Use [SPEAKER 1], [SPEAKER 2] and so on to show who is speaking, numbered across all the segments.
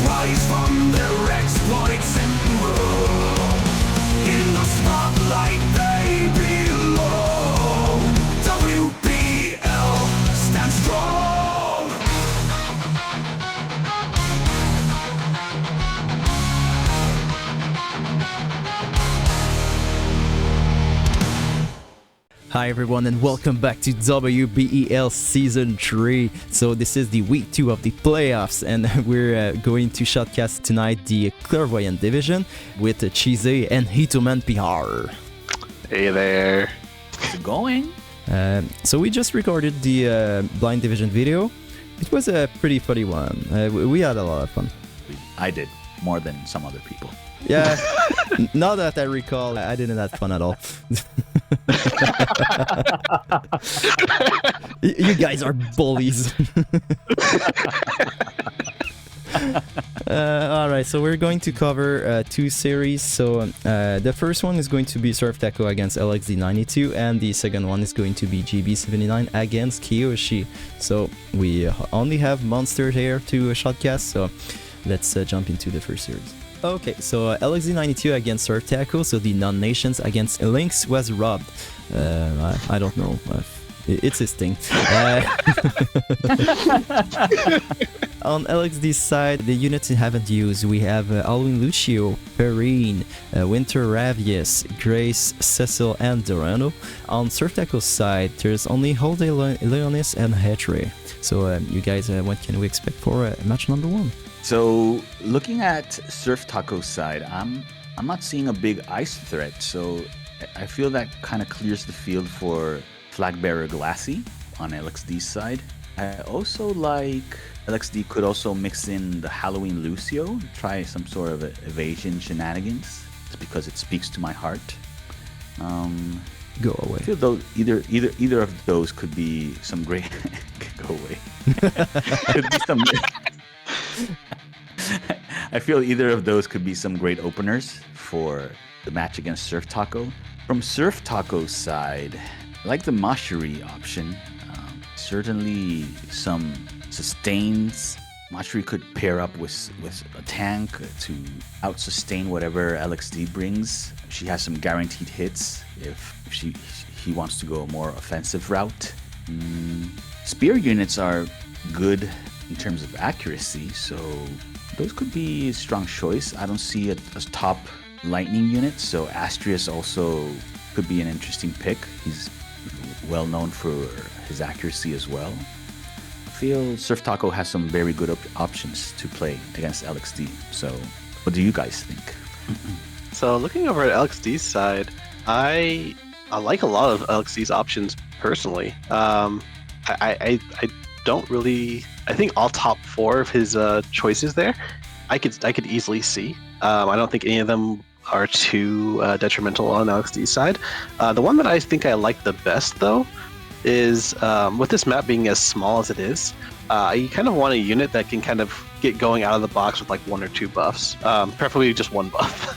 [SPEAKER 1] rise from their exploits and grow. In the spotlight they belong. Wbel stands strong.
[SPEAKER 2] Hi everyone and welcome back to Wbel Season 3. So this is the week 2 of the playoffs and we're going to shotcast tonight the Clairvoyant division with Chisei and Itomanpr.
[SPEAKER 3] Hey there. How's it going?
[SPEAKER 2] So we just recorded the blind division video. It was a pretty funny one. We had a lot of fun.
[SPEAKER 3] I did, more than some other people.
[SPEAKER 2] Yeah, now that I recall, I didn't have fun at all. You guys are bullies. Alright, so we're going to cover two series. So the first one is going to be Surf Taco against LXD92, and the second one is going to be GB79 against Kiyoshi. So we only have Monster here to shotcast, so let's jump into the first series. Okay, so LXD92 against Surf Taco, so the non-nations against Lynx was robbed. I don't know. It's his thing. On LXD's side, the units we haven't used, we have Alwyn Lucio, Perrine, Winter Ravius, Grace, Cecil, and Dorano. On Surf Taco's side, there's only Holiday Leonis and Hetre. So you guys, what can we expect for match number 1?
[SPEAKER 3] So looking at Surf Taco's side, I'm not seeing a big ice threat, so I feel that kind of clears the field for Flag Bearer Glassy on LXD's side. I also like LXD could also mix in the Halloween Lucio, try some sort of evasion shenanigans, just because it speaks to my heart.
[SPEAKER 2] Go away.
[SPEAKER 3] I feel though either of those could be some great go away. Could be some. I feel either of those could be some great openers for the match against Surf Taco. From Surf Taco's side, I like the Mashiri option. Certainly some sustains. Mashiri could pair up with a tank to out-sustain whatever LXD brings. She has some guaranteed hits if he wants to go a more offensive route. Spear units are good in terms of accuracy, so those could be a strong choice. I don't see a top lightning unit, so Astrius also could be an interesting pick. He's well known for his accuracy as well. I feel Surf Taco has some very good options to play against LXD. So what do you guys think?
[SPEAKER 4] So looking over at LXD's side, I like a lot of LXD's options personally. I don't really. I think all top 4 of his choices there, I could easily see. I don't think any of them are too detrimental on LXD's side. The one that I think I like the best though is with this map being as small as it is, you kind of want a unit that can kind of get going out of the box with like 1 or 2 buffs, preferably just 1 buff.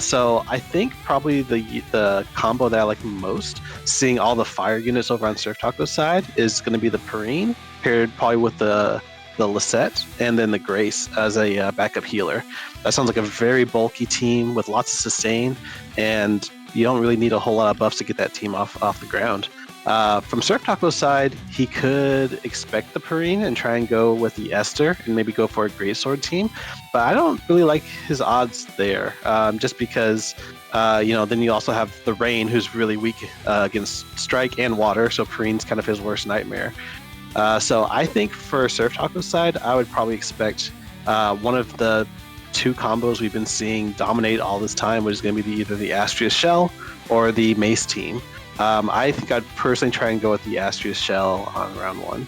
[SPEAKER 4] So I think probably the combo that I like most, seeing all the fire units over on Surf Taco's side, is going to be the Perrine paired probably with the Lisette and then the Grace as a backup healer. That sounds like a very bulky team with lots of sustain, and you don't really need a whole lot of buffs to get that team off the ground. From Surf Taco's side, he could expect the Perrine and try and go with the Esther and maybe go for a Greatsword team, but I don't really like his odds there, just because then you also have the Rain, who's really weak against Strike and Water, so Perrine's kind of his worst nightmare. So I think for Surf Taco's side, I would probably expect one of the 2 combos we've been seeing dominate all this time, which is going to be either the Astrius Shell or the Mace team. I think I'd personally try and go with the Astrius Shell on round 1.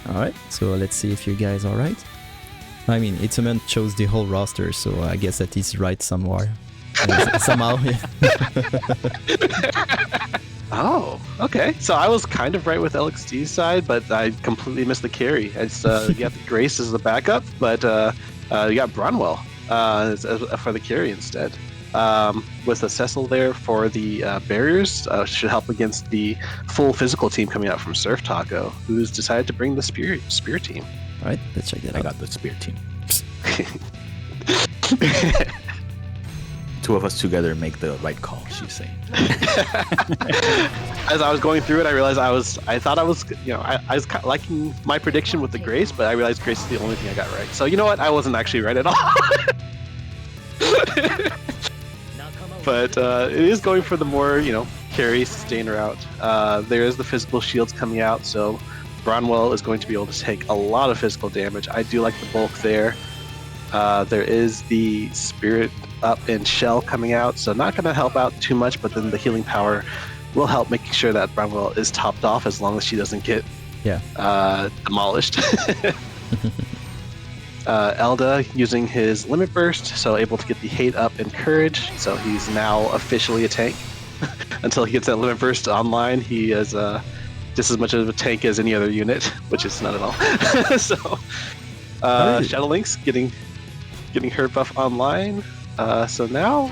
[SPEAKER 2] Alright, so let's see if you guys are right. I mean, Itoman chose the whole roster, so I guess that he's right somewhere. Somehow.
[SPEAKER 4] Oh, okay. So I was kind of right with LXD's side, but I completely missed the carry. It's you got the Grace as the backup, but you got Bronwell for the carry instead. With the Cecil there for the barriers, should help against the full physical team coming out from Surf Taco, who's decided to bring the spear team.
[SPEAKER 2] All right, let's check that out.
[SPEAKER 3] I got the spear team. Two of us together make the right call, Chisei.
[SPEAKER 4] As I was going through it, I realized I thought I was, I was kind of liking my prediction with the Grace, but I realized Grace is the only thing I got right. So you know what? I wasn't actually right at all. But it is going for the more, carry, sustain route. There is the physical shields coming out, so Bronwell is going to be able to take a lot of physical damage. I do like the bulk there. There is the Spirit Up and Shell coming out, so not going to help out too much, but then the healing power will help making sure that Bronwell is topped off as long as she doesn't get demolished. Elda using his Limit Burst, so able to get the Hate Up and Courage, so he's now officially a tank. Until he gets that Limit Burst online, he is just as much of a tank as any other unit, which is not at all. So, Shadow Link's getting her buff online. So now,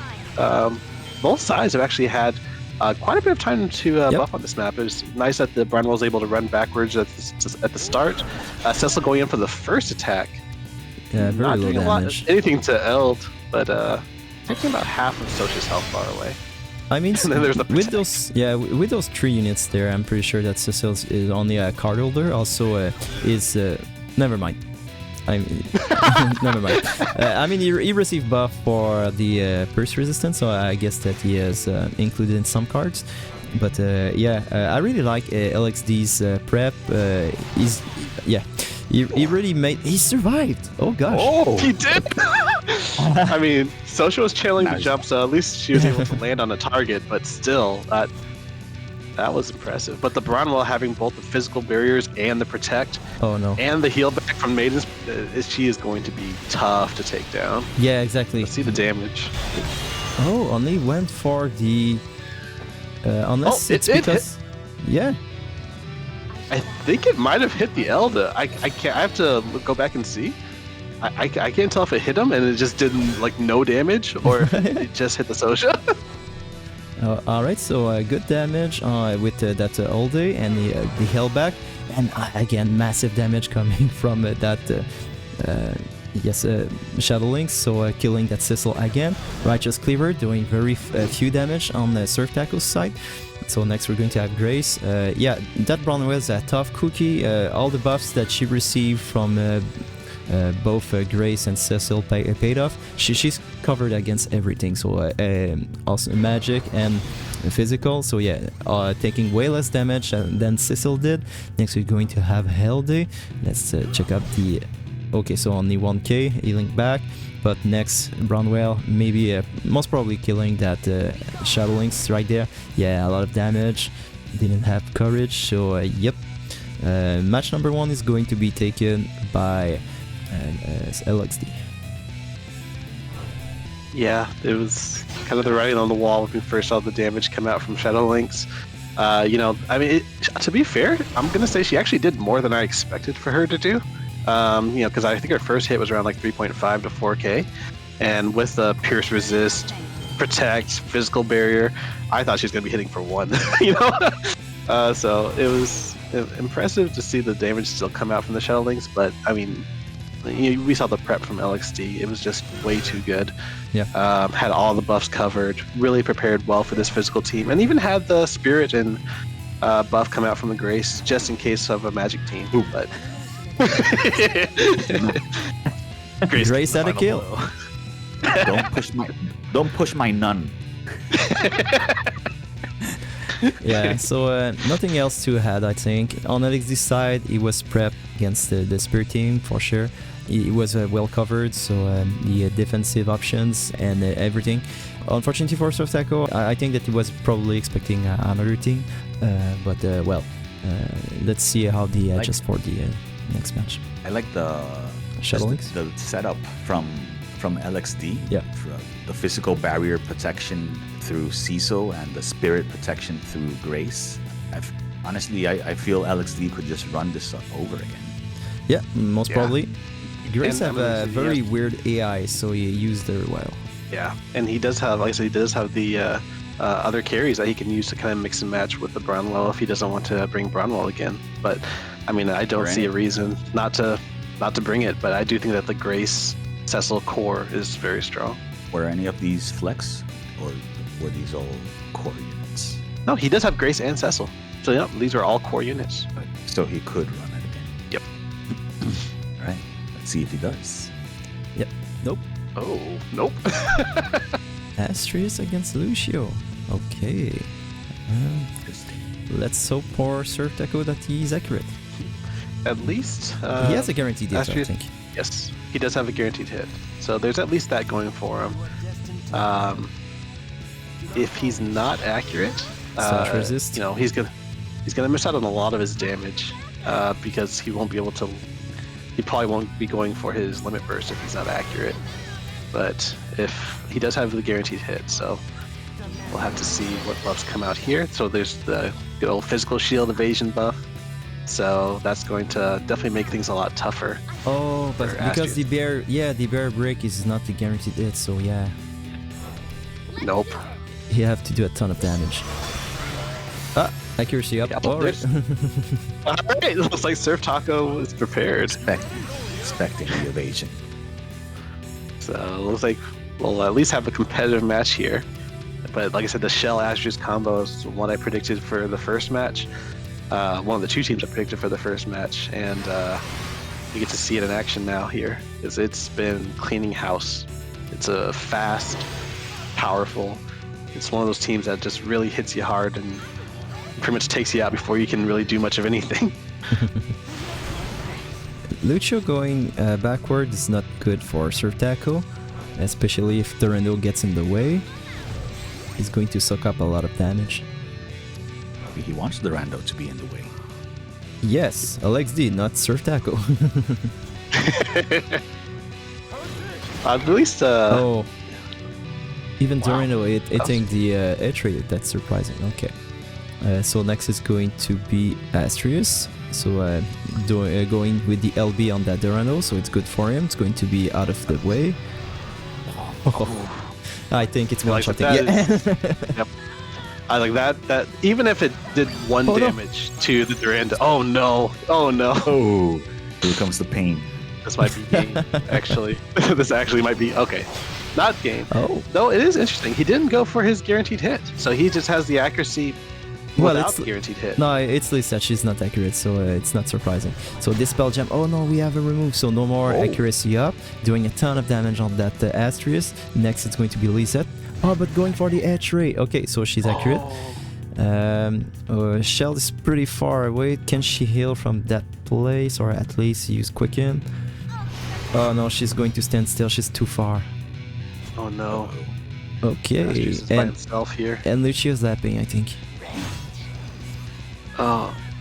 [SPEAKER 4] both sides have actually had quite a bit of time to buff on this map. It was nice that the Bronwell was able to run backwards at the start. Cecil going in for the first attack.
[SPEAKER 2] Yeah, very
[SPEAKER 4] not
[SPEAKER 2] low
[SPEAKER 4] doing
[SPEAKER 2] damage.
[SPEAKER 4] Anything to Eld, but taking about half of Socha's health far away.
[SPEAKER 2] I mean,
[SPEAKER 4] And then there's the
[SPEAKER 2] with
[SPEAKER 4] protect.
[SPEAKER 2] with those 3 units there, I'm pretty sure that Cecil is only a card holder. Also, never mind. Never mind. I mean, he received buff for the burst resistance, so I guess that he is included in some cards. But I really like LXD's prep. He really he survived. Oh gosh.
[SPEAKER 3] Oh,
[SPEAKER 4] He did! I mean, Socha was trailing the
[SPEAKER 3] Nice.
[SPEAKER 4] jump, so at least she was able to land on a target, but still, that was impressive. But the Bronwell having both the physical barriers and the protect,
[SPEAKER 2] Oh no.
[SPEAKER 4] and the heal back from Maidens, she is going to be tough to take down.
[SPEAKER 2] Yeah, exactly.
[SPEAKER 4] Let's see the damage.
[SPEAKER 2] Oh, only went for the. Unless it's
[SPEAKER 4] it
[SPEAKER 2] because. Yeah.
[SPEAKER 4] I think it might have hit the Elda. I can't. I have to go back and see. I can't tell if it hit him and it just didn't no damage, or if it just hit the Socha.
[SPEAKER 2] Alright, so good damage with that Ulde and the heal back, and again massive damage coming from that Shadow Lynx, so killing that Cecil again. Righteous Cleaver doing very few damage on the Surf Taco's side. So next we're going to have Grace. That Bronwell is a tough cookie. All the buffs that she received from both Grace and Cecil paid off. She's covered against everything, so also magic and physical, so taking way less damage than Cecil did. Next we're going to have Helde. Let's check out the... Okay, so only 1k healing back, but next Bronwell maybe most probably killing that Shadow Lynx right there. Yeah, a lot of damage, didn't have courage, so match number 1 is going to be taken by LXD.
[SPEAKER 4] Yeah, it was kind of the writing on the wall when we first saw the damage come out from Shadow Lynx. To be fair, I'm gonna say she actually did more than I expected for her to do. Because I think her first hit was around 3.5 to 4k, and with the Pierce Resist, Protect, Physical Barrier, I thought she was gonna be hitting for 1. So it was impressive to see the damage still come out from the Shadow Lynx, but I mean, we saw the prep from LXD. It was just way too good.
[SPEAKER 2] Yeah.
[SPEAKER 4] Had all the buffs covered, really prepared well for this physical team, and even had the Spirit and buff come out from the Grace just in case of a Magic team.
[SPEAKER 3] Ooh.
[SPEAKER 4] But
[SPEAKER 2] Grace had a
[SPEAKER 4] final
[SPEAKER 2] kill.
[SPEAKER 4] blow.
[SPEAKER 3] don't push my nun.
[SPEAKER 2] Yeah, so nothing else to add, I think. On LXD's side, he was prepped against the Spirit team for sure. He was well covered, so the defensive options and everything. Unfortunately for Surf Taco, I think that he was probably expecting another team, but let's see how they adjust for the next match.
[SPEAKER 3] I like the
[SPEAKER 2] Shadow Lynx?
[SPEAKER 3] the setup from LXD.
[SPEAKER 2] Yeah.
[SPEAKER 3] The physical barrier protection through CISO and the spirit protection through Grace. I feel LXD could just run this up over again.
[SPEAKER 2] Yeah, most
[SPEAKER 4] Yeah.
[SPEAKER 2] probably. Grace
[SPEAKER 4] And,
[SPEAKER 2] have a
[SPEAKER 4] he
[SPEAKER 2] very
[SPEAKER 4] has-
[SPEAKER 2] weird AI, so he used her well.
[SPEAKER 4] Yeah, and he does have, like I said, he does have the other carries that he can use to kind of mix and match with the Bronwell if he doesn't want to bring Bronwell again. But I mean, I don't see a reason not to bring it. But I do think that the Grace Cecil core is very strong.
[SPEAKER 3] Were any of these flex, or were these all core units?
[SPEAKER 4] No, he does have Grace and Cecil. So yeah, these are all core units.
[SPEAKER 3] So he could run it again.
[SPEAKER 4] Yep.
[SPEAKER 3] All right. Let's see if he does.
[SPEAKER 2] Yep. Nope.
[SPEAKER 4] Oh, nope.
[SPEAKER 2] Astrius against Lucio. Okay.
[SPEAKER 3] Interesting.
[SPEAKER 2] Let's hope for Surf Echo that he's accurate.
[SPEAKER 4] At least
[SPEAKER 2] He has a guaranteed hit, I
[SPEAKER 4] Astrius-
[SPEAKER 2] think.
[SPEAKER 4] Yes, he does have a guaranteed hit. So there's at least that going for him. If he's not accurate,
[SPEAKER 2] Such resist.
[SPEAKER 4] he's gonna miss out on a lot of his damage because he won't be able to. He probably won't be going for his limit burst if he's not accurate. But if he does have the guaranteed hit, so we'll have to see what buffs come out here. So there's the good old physical shield evasion buff. So that's going to definitely make things a lot tougher.
[SPEAKER 2] Oh, but
[SPEAKER 4] for
[SPEAKER 2] because
[SPEAKER 4] Astrius.
[SPEAKER 2] the bear break is not the guaranteed hit, so yeah,
[SPEAKER 4] Nope.
[SPEAKER 2] you have to do a ton of damage. Ah, accuracy up.
[SPEAKER 4] Yeah,
[SPEAKER 2] All right.
[SPEAKER 4] All right, it looks like Surf Taco is prepared.
[SPEAKER 3] Expecting the evasion.
[SPEAKER 4] So it looks like we'll at least have a competitive match here. But like I said, the Shell Astrius combo is what I predicted for the first match. One of the two teams I predicted for the first match, and we get to see it in action now here, because it's been cleaning house. It's a fast, powerful. It's one of those teams that just really hits you hard and pretty much takes you out before you can really do much of anything.
[SPEAKER 2] Lucio going backward is not good for Surf Taco, especially if Durando gets in the way. He's going to suck up a lot of damage.
[SPEAKER 3] He wants the rando to be in the way.
[SPEAKER 2] Yes, LXD, not Surf Taco.
[SPEAKER 4] At least,
[SPEAKER 2] Oh. Even
[SPEAKER 4] Wow.
[SPEAKER 2] Durando hitting the edge rate, that's surprising. Okay. So next is going to be Astrius. So going with the LB on that Durando, so it's good for him. It's going to be out of the way. I think it's one
[SPEAKER 4] like
[SPEAKER 2] shot.
[SPEAKER 4] that
[SPEAKER 2] Yeah.
[SPEAKER 4] Yep. I like that. That even if it did one
[SPEAKER 2] Oh, no.
[SPEAKER 4] damage to the Durand. Oh no! Oh no!
[SPEAKER 3] Oh, here comes the pain.
[SPEAKER 4] This might be game. Actually, this actually might be okay. Not game.
[SPEAKER 2] Oh.
[SPEAKER 4] No, it is interesting. He didn't go for his guaranteed hit, so he just has the accuracy
[SPEAKER 2] Well,
[SPEAKER 4] without
[SPEAKER 2] it's
[SPEAKER 4] the guaranteed hit.
[SPEAKER 2] No, it's least that she's not accurate, so it's not surprising. So Dispel Gem, oh no, we have a remove, so no more
[SPEAKER 4] Oh.
[SPEAKER 2] accuracy up, doing a ton of damage on that Astrius. Next it's going to be Lisette. Oh, but going for the edge ray. Okay, so she's accurate. Shell is pretty far away. Can she heal from that place, or at least use Quicken? Oh no, she's going to stand still, she's too far.
[SPEAKER 4] Oh no!
[SPEAKER 2] Okay,
[SPEAKER 4] Astrius is by himself here.
[SPEAKER 2] and Lucio's lapping, I think.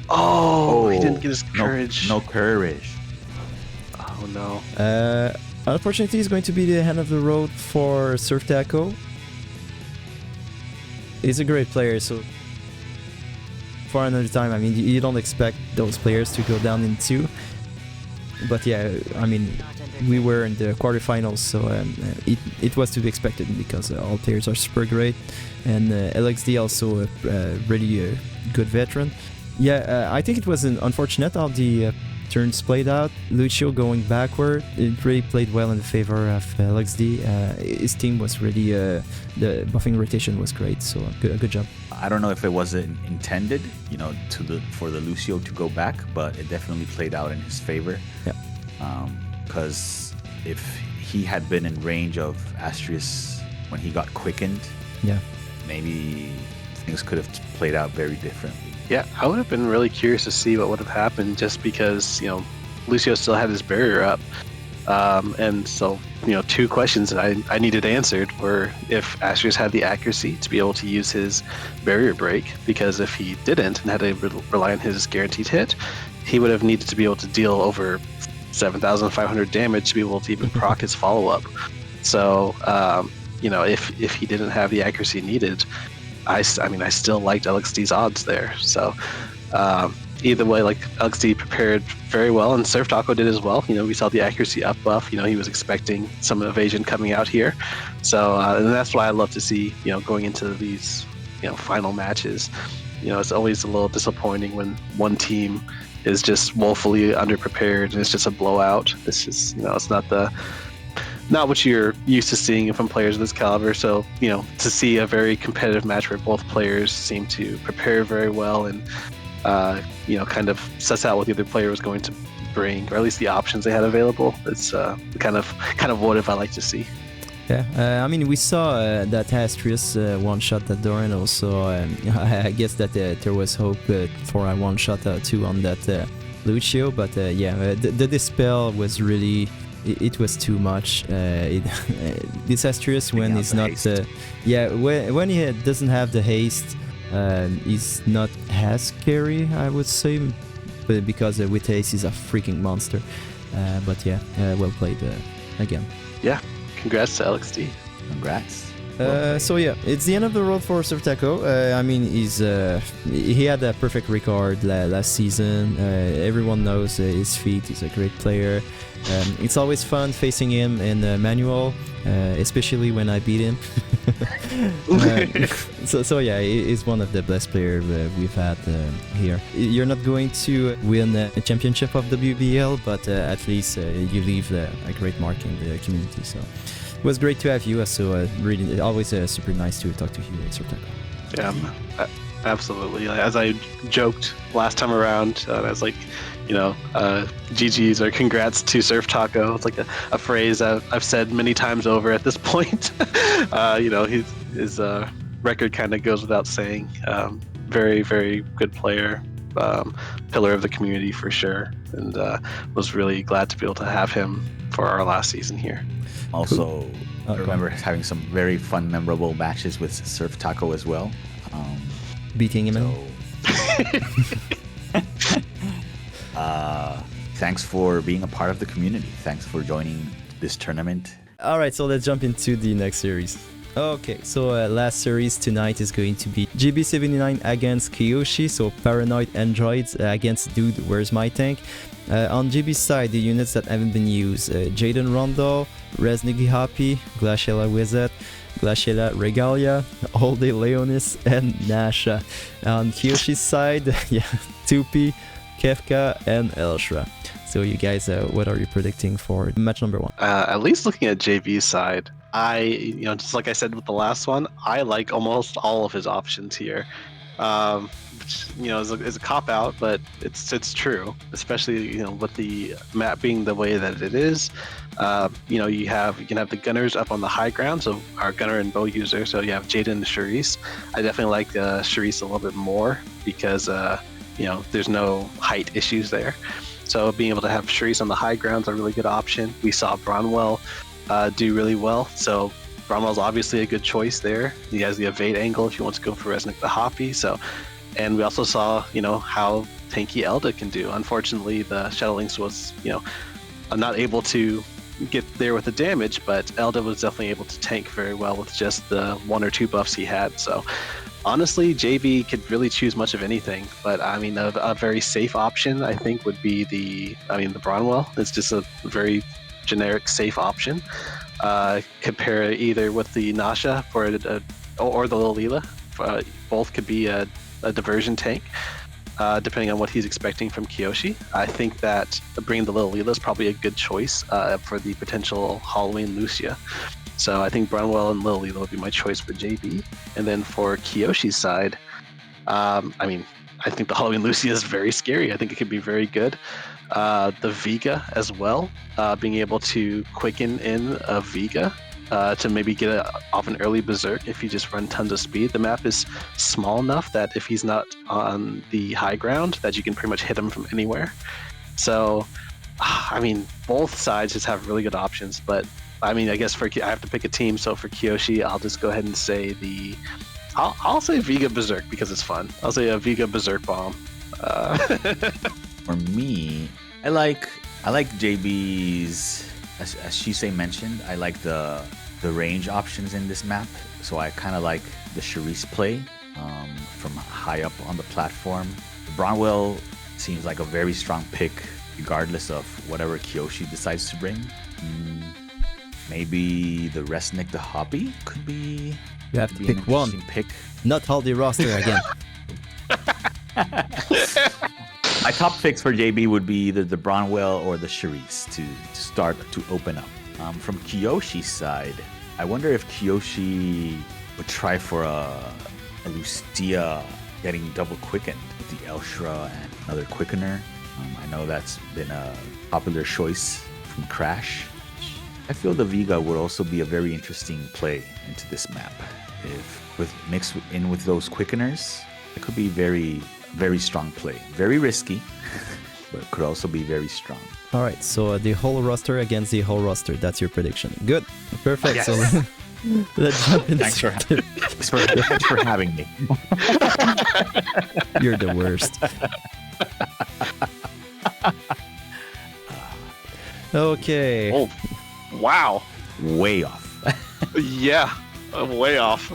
[SPEAKER 4] Oh, he didn't get his courage.
[SPEAKER 3] No courage.
[SPEAKER 4] Oh no!
[SPEAKER 2] Unfortunately, it's going to be the end of the road for Surf Taco. He's a great player, so for another time, I mean, you don't expect those players to go down in two. But yeah, I mean, we were in the quarterfinals, so it was to be expected because all players are super great, and LXD also a really good veteran. Yeah, I think it was unfortunate how the turns played out. Lucio going backward, it really played well in favor of LXD. His team was really, the buffing rotation was great, so good job.
[SPEAKER 3] I don't know if it wasn't intended, for the Lucio to go back, but it definitely played out in his favor.
[SPEAKER 2] Yeah.
[SPEAKER 3] Because if he had been in range of Astrius when he got quickened,
[SPEAKER 2] Yeah.
[SPEAKER 3] maybe things could have played out very differently.
[SPEAKER 4] Yeah, I would have been really curious to see what would have happened, just because Lucio still had his barrier up, and so two questions that I needed answered were if Astrius had the accuracy to be able to use his barrier break, because if he didn't and had to rely on his guaranteed hit, he would have needed to be able to deal over 7,500 damage to be able to even proc his follow up. So if he didn't have the accuracy needed, I still liked LXD's odds there. So either way, like LXD prepared very well, and Surf Taco did as well. We saw the accuracy up buff. He was expecting some evasion coming out here. So and that's why I love to see going into these final matches. It's always a little disappointing when one team is just woefully underprepared and it's just a blowout. It's just it's not the not what you're used to seeing from players of this caliber. So, to see a very competitive match where both players seem to prepare very well and, kind of suss out what the other player was going to bring, or at least the options they had available. It's kind of what I like to see.
[SPEAKER 2] Yeah, I mean, we saw that Astrius one-shot that Dorano, so I guess that there was hope for a one-shot too on that Lucio, but the Dispel was really... It was too much. This Astrius, when he's not... when he doesn't have the haste, he's not as scary, I would say, but because with haste he's a freaking monster. But yeah, well played again.
[SPEAKER 4] Yeah. Congrats to LXD.
[SPEAKER 3] Congrats.
[SPEAKER 2] So yeah, it's the end of the road for Surtaco. I mean, he had a perfect record last season. Everyone knows his feat. He's a great player. It's always fun facing him in manual, especially when I beat him. So yeah, he's one of the best players we've had here. You're not going to win a championship of WBL, but at least you leave a great mark in the community. So it was great to have you. So really, always super nice to talk to you, Surtaco.
[SPEAKER 4] Yeah, absolutely. As I joked last time around, I was like, GG's or congrats to Surf Taco. It's like a phrase I've said many times over at this point. His record kind of goes without saying. Very, very good player, pillar of the community for sure, and was really glad to be able to have him for our last season here.
[SPEAKER 3] Also, I remember having some very fun, memorable matches with Surf Taco as well.
[SPEAKER 2] Beating him in.
[SPEAKER 3] Thanks for being a part of the community. Thanks for joining this tournament.
[SPEAKER 2] Alright, so let's jump into the next series. Okay, so last series tonight is going to be GB79 against Kiyoshi, so Paranoid Androids against Dude, Where's My Tank? On GB's side, the units that haven't been used, Jaden Rondal, Resnigi Hoppy, Glaciella Wizard, Glaciella Regalia, All Day Leonis, and Nasha. On Kiyoshi's side, Tupi, Kefka, and Elshra. So you guys, what are you predicting for match number 1?
[SPEAKER 4] At least looking at JB's side, just like I said with the last one, I like almost all of his options here. Which, is a cop out, but it's true, especially with the map being the way that it is. You can have the gunners up on the high ground, so our gunner and bow user. So you have Jaden and Charisse. I definitely like Charisse a little bit more because there's no height issues there. So being able to have Charisse on the high ground is a really good option. We saw Bronwell do really well, so Bronwell's obviously a good choice there. He has the evade angle if you want to go for Resnick the Hoppy. And we also saw, how tanky Elda can do. Unfortunately, the Shadow Lynx was, not able to get there with the damage, but Elda was definitely able to tank very well with just the 1 or 2 buffs he had. So honestly, JB could really choose much of anything, but I mean, a very safe option I think would be the Bronwell. It's just a very generic safe option. Compare either with the Nasha or the Lilila. Both could be a diversion tank, depending on what he's expecting from Kiyoshi. I think that bringing the Lilila is probably a good choice for the potential Halloween Lucia. So I think Bronwell and Lilila will be my choice for JB. And then for Kiyoshi's side, I think the Halloween Lucia is very scary. I think it could be very good. The Vega as well, being able to quicken in a Vega to maybe get off an early berserk if you just run tons of speed. The map is small enough that if he's not on the high ground, that you can pretty much hit him from anywhere. So, both sides just have really good options, but I guess I have to pick a team. So for Kiyoshi, I'll just go ahead and say I'll say Vega Berserk because it's fun. I'll say a Vega Berserk Bomb.
[SPEAKER 3] For me, I like JB's, as Chisei mentioned, I like the range options in this map. So I kind of like the Charisse play from high up on the platform. Bronwell seems like a very strong pick regardless of whatever Kiyoshi decides to bring. Maybe the Resnick the Hoppy could be.
[SPEAKER 2] You have to pick one.
[SPEAKER 3] Pick.
[SPEAKER 2] Not all the roster again.
[SPEAKER 3] My top picks for JB would be either the Bronwell or the Charisse to start to open up. From Kiyoshi's side, I wonder if Kiyoshi would try for a Lucia getting double quickened with the Elshra and another quickener. I know that's been a popular choice from Crash. I feel the Vega would also be a very interesting play into this map. If mixed in with those quickeners, it could be very, very strong play. Very risky, but it could also be very strong.
[SPEAKER 2] All right, so the whole roster against the whole roster. That's your prediction. Good, perfect.
[SPEAKER 3] Yes.
[SPEAKER 2] So let's jump into
[SPEAKER 3] Thanks for having me.
[SPEAKER 2] You're the worst. Okay.
[SPEAKER 4] Oh, wow.
[SPEAKER 3] Way off.
[SPEAKER 4] Yeah, way off.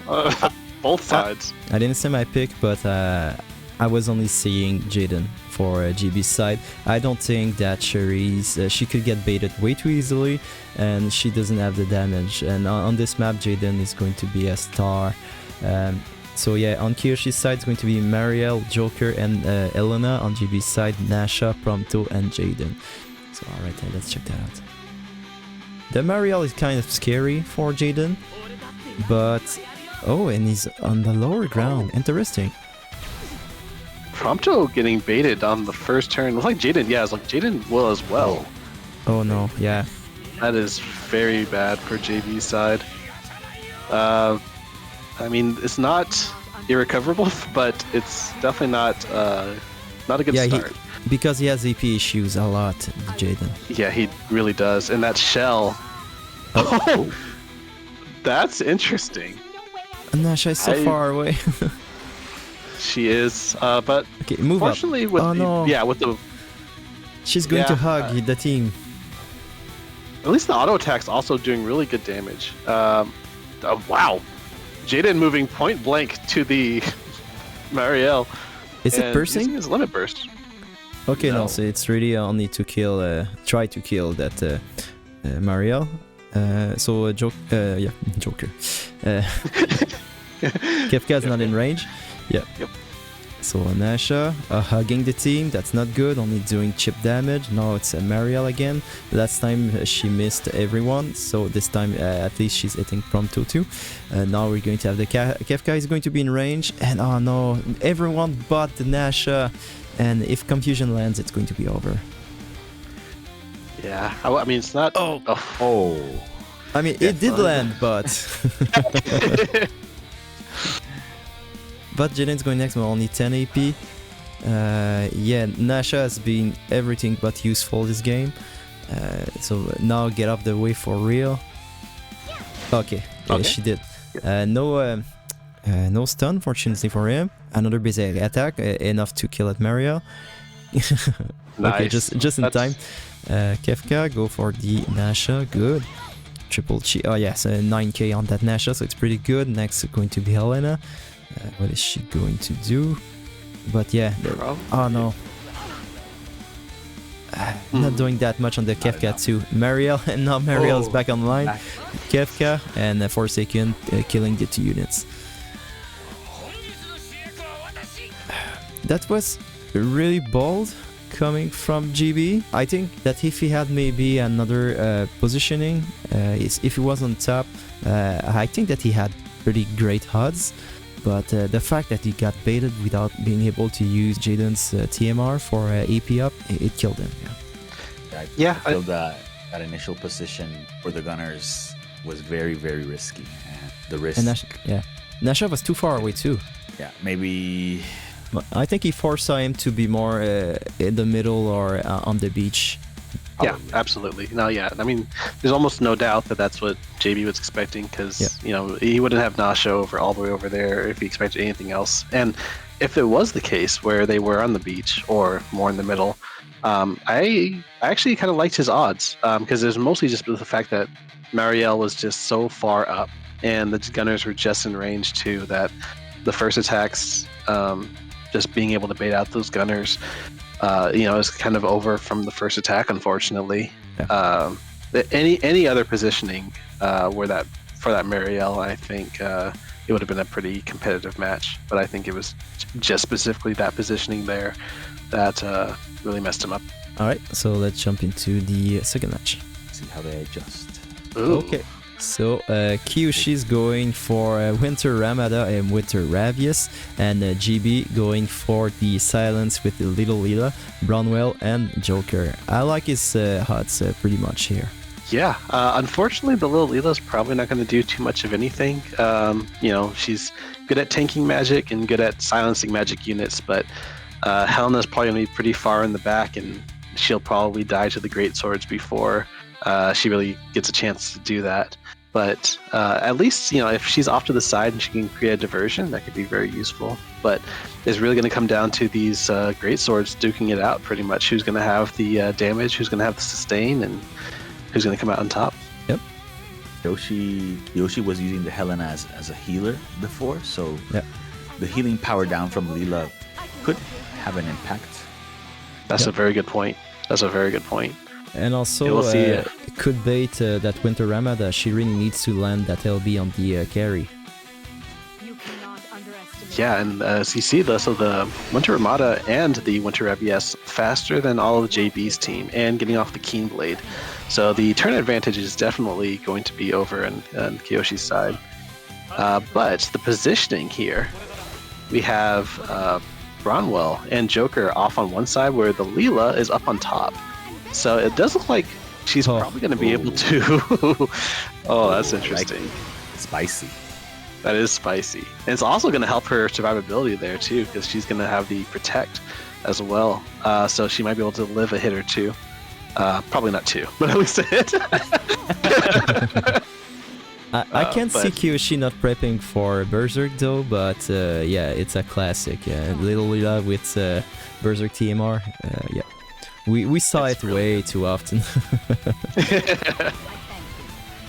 [SPEAKER 4] Both sides.
[SPEAKER 2] I didn't say my pick, but I was only seeing Jaden for GB's side. I don't think that she could get baited way too easily, and she doesn't have the damage. And on this map, Jaden is going to be a star. So yeah, on Kiyoshi's side, it's going to be Marielle, Joker, and Elena. On GB's side, Nasha, Prompto, and Jaden. So alright, let's check that out. The Marielle is kind of scary for Jaden, but oh, and he's on the lower ground. Interesting.
[SPEAKER 4] Prompto getting baited on the first turn. Looks like Jaden, yeah, it's like Jaden will as well.
[SPEAKER 2] Oh no, yeah.
[SPEAKER 4] That is very bad for JB's side. I mean, it's not irrecoverable, but it's definitely not a good start.
[SPEAKER 2] Because he has AP issues a lot, Jaden.
[SPEAKER 4] Yeah, he really does. And that shell. Oh, that's interesting.
[SPEAKER 2] Nasha is so far away.
[SPEAKER 4] She is, but
[SPEAKER 2] okay, move
[SPEAKER 4] fortunately
[SPEAKER 2] up.
[SPEAKER 4] with
[SPEAKER 2] no.
[SPEAKER 4] with the
[SPEAKER 2] she's going to hug the team.
[SPEAKER 4] At least the auto attack's also doing really good damage. Wow, Jaden moving point blank to the Marielle.
[SPEAKER 2] Is it bursting?
[SPEAKER 4] His limit burst.
[SPEAKER 2] Okay, no, so it's really only to kill, try to kill that Marielle. So Joker. Kefka's not in range. Yeah.
[SPEAKER 4] Yep.
[SPEAKER 2] So Nasha hugging the team. That's not good. Only doing chip damage. Now it's Marielle again. Last time she missed everyone. So this time at least she's hitting Prompto too. Now we're going to have the Kefka is going to be in range. And oh no, everyone but the Nasha. And if confusion lands, it's going to be over.
[SPEAKER 4] Yeah. I mean, it's not.
[SPEAKER 3] Oh.
[SPEAKER 2] I mean, it did land, but. But Jaden's going next with only 10 AP. Yeah, Nasha has been everything but useful this game. So now get off the way for real. Okay, she did. No stun, fortunately for him. Another basic attack, enough to kill at Mario. Okay, just in time. Kefka, go for the Nasha, good. Triple chi. Oh yes, 9k on that Nasha, so it's pretty good. Next is going to be Helena. What is she going to do? But yeah, oh no. Not doing that much on the Kefka too. Marielle, and now Marielle's back online. Kefka and Forsaken killing the 2 units. That was really bold coming from GB. I think that if he had maybe another positioning, if he was on top, I think that he had pretty great odds. But the fact that he got baited without being able to use Jaden's TMR for AP up, it killed him.
[SPEAKER 3] I feel that initial position for the Gunners was very, very risky. The risk.
[SPEAKER 2] And Nasha was too far away too.
[SPEAKER 3] Yeah, maybe.
[SPEAKER 2] I think he foresaw him to be more in the middle or on the beach.
[SPEAKER 4] Yeah, absolutely. No, yeah. I mean, there's almost no doubt that that's what JB was expecting because, he wouldn't have Nasha all the way over there if he expected anything else. And if it was the case where they were on the beach or more in the middle, I actually kind of liked his odds because there's mostly just the fact that Marielle was just so far up and the Gunners were just in range too that the first attacks, just being able to bait out those Gunners, is kind of over from the first attack, unfortunately.
[SPEAKER 2] Yeah.
[SPEAKER 4] Any other positioning for that Marielle, I think it would have been a pretty competitive match. But I think it was just specifically that positioning there that really messed him up.
[SPEAKER 2] All right, so let's jump into the second match.
[SPEAKER 3] See how they adjust.
[SPEAKER 4] Ooh.
[SPEAKER 2] Okay. So Kyoshi's going for Winter Ramada and Winter Ravius, and GB going for the Silence with the Little Leela, Bronwell, and Joker. I like his HUDs pretty much here.
[SPEAKER 4] Yeah, unfortunately, the little Leela's probably not going to do too much of anything. She's good at tanking magic and good at silencing magic units, but Helena's probably going to be pretty far in the back, and she'll probably die to the Great Swords before she really gets a chance to do that. But at least, if she's off to the side and she can create a diversion, that could be very useful. But it's really going to come down to these Great Swords duking it out pretty much. Who's going to have the damage, who's going to have the sustain, and who's going to come out on top.
[SPEAKER 2] Yep.
[SPEAKER 3] Yoshi was using the Helena as a healer before, so
[SPEAKER 2] Yep.
[SPEAKER 3] the healing power down from Leela could have an impact.
[SPEAKER 4] That's
[SPEAKER 2] Yep.
[SPEAKER 4] a very good point. That's a very good point.
[SPEAKER 2] And also,
[SPEAKER 4] Yeah, we'll see.
[SPEAKER 2] could bait that Winter Ramada. She really needs to land that LB on the carry.
[SPEAKER 5] You cannot underestimate.
[SPEAKER 4] Yeah, and as you see, so the Winter Ramada and the Winter Rabies faster than all of JB's team and getting off the Keen Blade. So the turn advantage is definitely going to be over on Kyoshi's side. But the positioning here, we have Bronwell and Joker off on one side where the Leela is up on top. So it does look like she's probably going to be able to... Oh, that's interesting.
[SPEAKER 3] Spicy.
[SPEAKER 4] That is spicy. And it's also going to help her survivability there too, because she's going to have the protect as well. So she might be able to live a hit or two. Probably not two, but at least a hit.
[SPEAKER 2] I can't see
[SPEAKER 4] but-
[SPEAKER 2] Kyoshi not prepping for Berserk though, but yeah, it's a classic. Little Leela with Berserk TMR. Yeah, we saw
[SPEAKER 4] It's
[SPEAKER 2] it
[SPEAKER 4] really
[SPEAKER 2] way too often.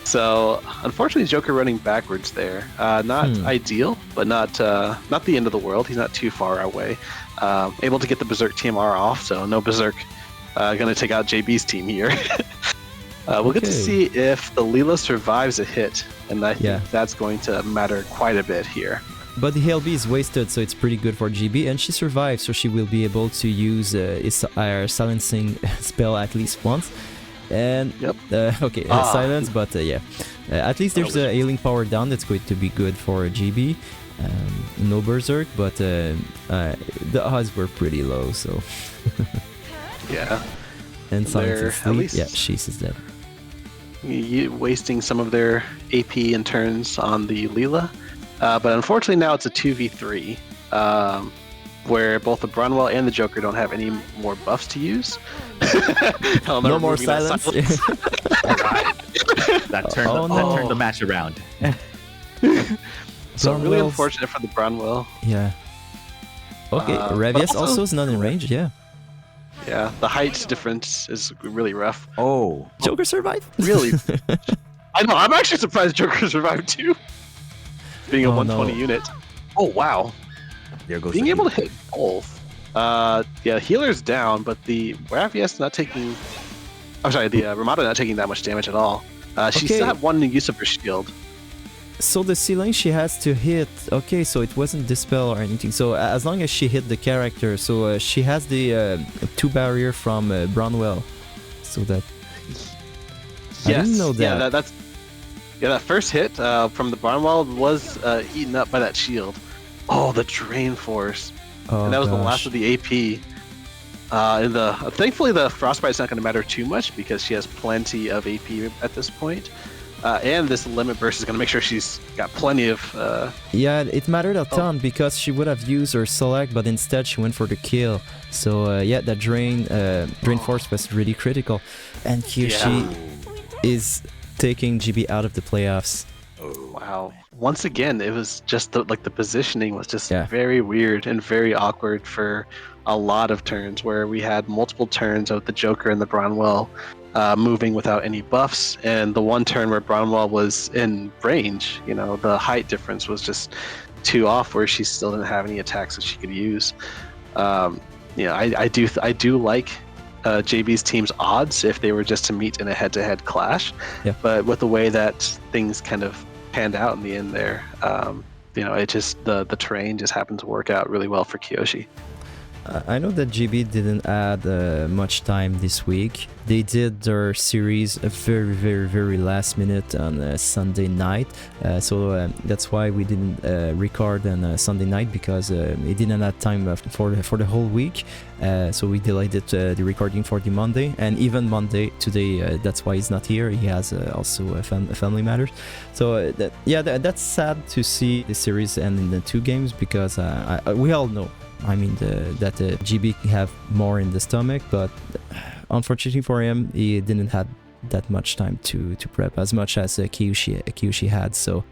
[SPEAKER 4] So unfortunately, Joker running backwards there. Not ideal, but not the end of the world. He's not too far away. Able to get the Berserk TMR off, so no Berserk going to take out JB's team here. We'll get to
[SPEAKER 2] Okay.
[SPEAKER 4] see if the Leela survives a hit, and I think
[SPEAKER 2] Yeah.
[SPEAKER 4] that's going to matter quite a bit here.
[SPEAKER 2] But the LB is wasted, so it's pretty good for GB, and she survives, so she will be able to use her silencing spell at least once. And
[SPEAKER 4] Yep.
[SPEAKER 2] okay, silence, but yeah, at least there's a healing power down. That's going to be good for GB. No Berserk, but the odds were pretty low, so.
[SPEAKER 4] Yeah.
[SPEAKER 2] And silence
[SPEAKER 4] They're
[SPEAKER 2] is
[SPEAKER 4] at
[SPEAKER 2] sleep.
[SPEAKER 4] least-
[SPEAKER 2] Yeah, she's dead.
[SPEAKER 4] Wasting some of their AP and turns on the Leela. But unfortunately now it's a 2v3, where both the Bronwell and the Joker don't have any more buffs to use.
[SPEAKER 2] No more silence.
[SPEAKER 3] That turned,
[SPEAKER 2] Oh,
[SPEAKER 3] that
[SPEAKER 2] no.
[SPEAKER 3] turned the match around.
[SPEAKER 4] So really
[SPEAKER 2] Bronwell's-
[SPEAKER 4] unfortunate for the Bronwell.
[SPEAKER 2] Yeah. Okay,
[SPEAKER 4] But
[SPEAKER 2] Ravius
[SPEAKER 4] also-
[SPEAKER 2] also is not in range. Yeah.
[SPEAKER 4] Yeah, the height difference is really rough.
[SPEAKER 3] Oh,
[SPEAKER 2] Joker survived.
[SPEAKER 4] Really? I know, I'm actually surprised Joker survived too. Being a
[SPEAKER 2] Oh,
[SPEAKER 4] 120
[SPEAKER 2] no.
[SPEAKER 4] unit. Oh, wow.
[SPEAKER 3] there goes
[SPEAKER 4] Being
[SPEAKER 3] the
[SPEAKER 4] able to
[SPEAKER 3] healer.
[SPEAKER 4] hit both. Yeah, healer's down, but the Ravius not taking... I'm sorry, the Ramada not taking that much damage at all. She
[SPEAKER 2] Okay.
[SPEAKER 4] still had one use of her shield.
[SPEAKER 2] So the ceiling she has to hit. Okay, so it wasn't dispel or anything. So as long as she hit the character, so she has the 2 barrier from Bronwell. So that. I didn't know that.
[SPEAKER 4] Yeah, that's... Yeah, that first hit from the Barnwell was eaten up by that shield. Oh, the Drain Force.
[SPEAKER 2] Oh,
[SPEAKER 4] And that was the
[SPEAKER 2] gosh.
[SPEAKER 4] last of the AP. And thankfully, the Frostbite's not going to matter too much because she has plenty of AP at this point. And this Limit Burst is going to make sure she's got plenty of...
[SPEAKER 2] Yeah, it mattered
[SPEAKER 4] Oh.
[SPEAKER 2] a ton because she would have used her select, but instead she went for the kill. So yeah, that drain force was really critical, and Kyoshi is taking GB out of the playoffs.
[SPEAKER 4] Wow. Once again, it was just the positioning was just
[SPEAKER 2] Yeah.
[SPEAKER 4] very weird and very awkward for a lot of turns where we had multiple turns of the Joker and the Bronwell moving without any buffs, and the one turn where Bronwell was in range, the height difference was just too off where she still didn't have any attacks that she could use. I do like JB's team's odds if they were just to meet in a head-to-head clash.
[SPEAKER 2] Yeah.
[SPEAKER 4] But with the way that things kind of panned out in the end there, it just the terrain just happened to work out really well for Kyoshi.
[SPEAKER 2] I know that GB didn't add much time this week. They did their series a very last minute on Sunday night, so that's why we didn't record on Sunday night, because it didn't have time for the whole week. So we delayed it, the recording for the Monday, and even Monday today. That's why he's not here. He has also family matters. So that's sad to see the series end in the 2 games, because we all know. I mean, that GB have more in the stomach, but unfortunately for him, he didn't have that much time to prep as much as Kyushi had. So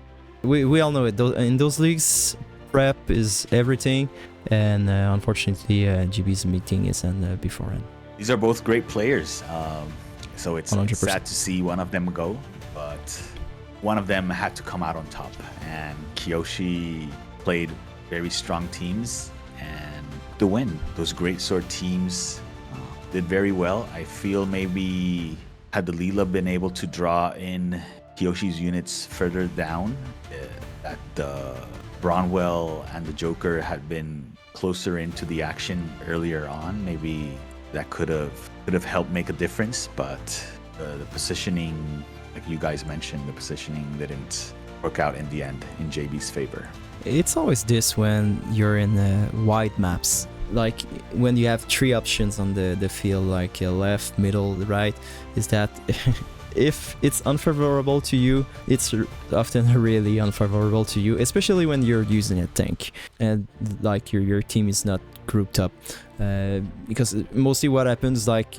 [SPEAKER 2] we all know it. In those leagues, prep is everything, and unfortunately, GB's meeting is beforehand.
[SPEAKER 3] These are both great players, so it's
[SPEAKER 2] 100%.
[SPEAKER 3] sad to see one of them go, but one of them had to come out on top, and Kyoshi played very strong teams. And the win, those great sword teams did very well. I feel maybe had the Leela been able to draw in Kyoshi's units further down, that the Bronwell and the Joker had been closer into the action earlier on, maybe that could have helped make a difference. But the positioning, like you guys mentioned, the positioning didn't work out in the end in JB's favor.
[SPEAKER 2] It's always this when you're in wide maps. Like when you have 3 options on the field, like left, middle, right, is that if it's unfavorable to you, it's often really unfavorable to you, especially when you're using a tank and like your team is not grouped up. Because mostly what happens, like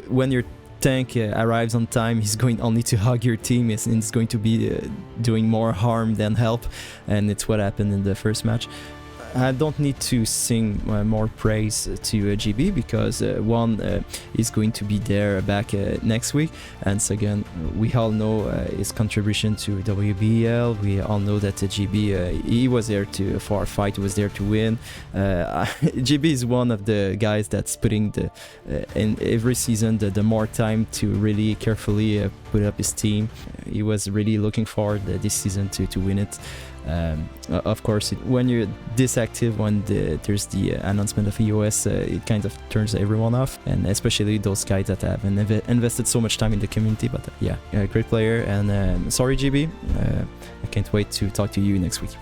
[SPEAKER 2] when your tank arrives on time, he's going only to hug your team, and it's going to be doing more harm than help, and it's what happened in the first match. I don't need to sing more praise to GB, because one is going to be there back next week, and second, we all know his contribution to WBL. We all know that GB he was there for a fight, he was there to win. GB is one of the guys that's putting in every season the more time to really carefully put up his team. He was really looking forward this season to win it. Of course, when you're this active, when there's the announcement of EOS, it kind of turns everyone off, and especially those guys that have invested so much time in the community. But great player, and sorry GB, I can't wait to talk to you next week.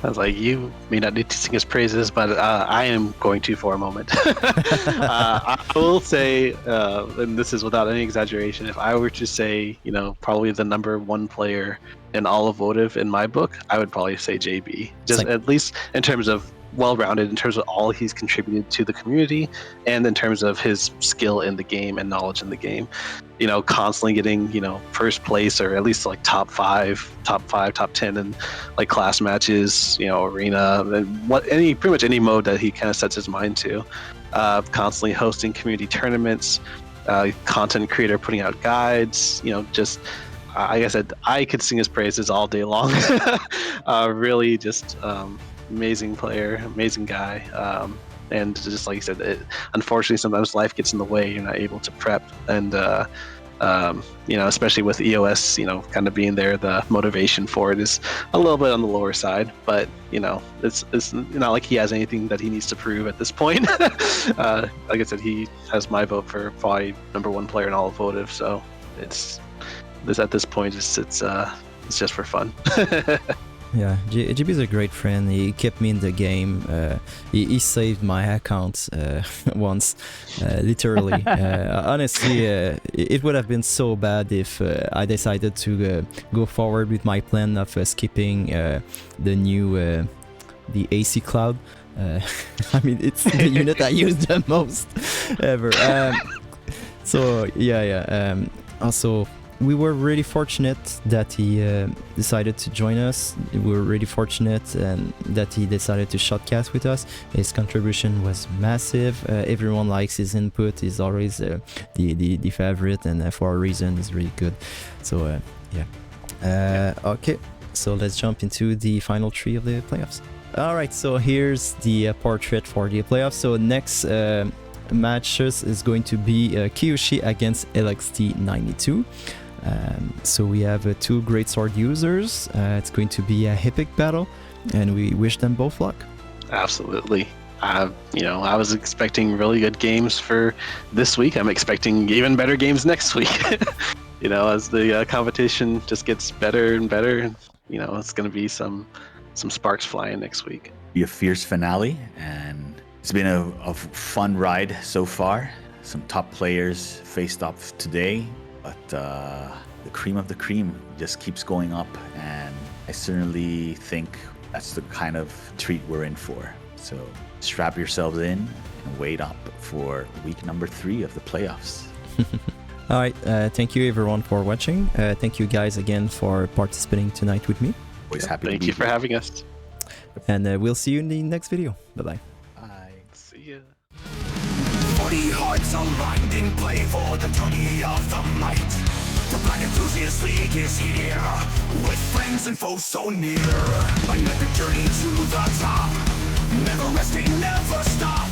[SPEAKER 4] I was like, you may not need to sing his praises, but I am going to for a moment. I will say, and this is without any exaggeration, if I were to say, probably the number 1 player in all of Votive in my book, I would probably say JB. Just at least in terms of well-rounded, in terms of all he's contributed to the community, and in terms of his skill in the game and knowledge in the game. Constantly getting, first place, or at least like top 5, top 10 in like class matches, arena, and pretty much any mode that he kind of sets his mind to. Constantly hosting community tournaments, content creator putting out guides, just like I said, I could sing his praises all day long. Really just amazing player, amazing guy. And just like you said, unfortunately, sometimes life gets in the way. You're not able to prep, and especially with EOS, kind of being there, the motivation for it is a little bit on the lower side. But it's not like he has anything that he needs to prove at this point. Like I said, he has my vote for probably number 1 player in all of Votive. So it's at this point, it's just for fun.
[SPEAKER 2] Yeah, GB is a great friend. He kept me in the game. He saved my account once, literally. Honestly, it would have been so bad if I decided to go forward with my plan of skipping the AC Cloud. I mean, it's the unit I use the most ever. So yeah. Also, we were really fortunate that he decided to join us. We were really fortunate that he decided to shotcast with us. His contribution was massive. Everyone likes his input. He's always the favorite, and for a reason, he's really good. So okay, so let's jump into the final 3 of the playoffs. All right, so here's the portrait for the playoffs. So next matches is going to be Kyoshi against LXT92. So we have 2 great sword users. It's going to be a epic battle, and we wish them both luck.
[SPEAKER 4] Absolutely. I was expecting really good games for this week. I'm expecting even better games next week. As the competition just gets better and better, it's going to be some sparks flying next week.
[SPEAKER 3] Be a fierce finale, and it's been a fun ride so far. Some top players faced off today, but the cream of the cream just keeps going up, and I certainly think that's the kind of treat we're in for. So strap yourselves in and wait up for week number 3 of the playoffs.
[SPEAKER 2] All right, thank you everyone for watching. Thank you guys again for participating tonight with me.
[SPEAKER 3] Always happy to
[SPEAKER 4] Thank
[SPEAKER 3] be
[SPEAKER 4] you for
[SPEAKER 3] here.
[SPEAKER 4] having us.
[SPEAKER 2] And we'll see you in the next video. Bye-bye.
[SPEAKER 3] Bye.
[SPEAKER 4] See ya.
[SPEAKER 1] 40 hearts aligned in play for the tourney of the might. The Blind Enthusiast League is here, with friends and foes so near. An epic journey to the top, never resting, never stop.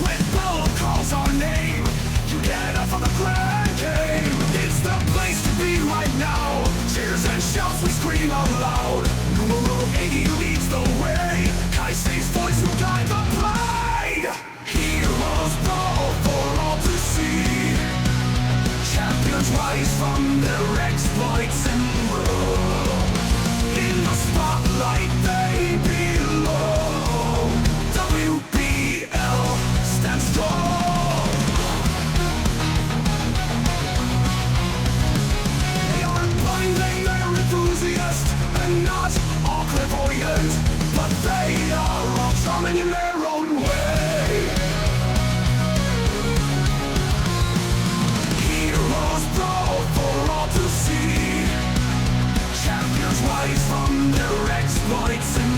[SPEAKER 1] Wbel calls our name, together for the grand game. It's the place to be right now, cheers and shouts we scream out loud. Numero 80 leads the way, Chisei's voice will guide the play. Heroes bow for all to see, champions rise from their exploits and grow. In the spotlight they belong, Wbel stands strong. They aren't blind, they're enthusiasts, and not all clairvoyant, but they are all charming in their own way. Heroes bow for all to see, champions rise from their exploits and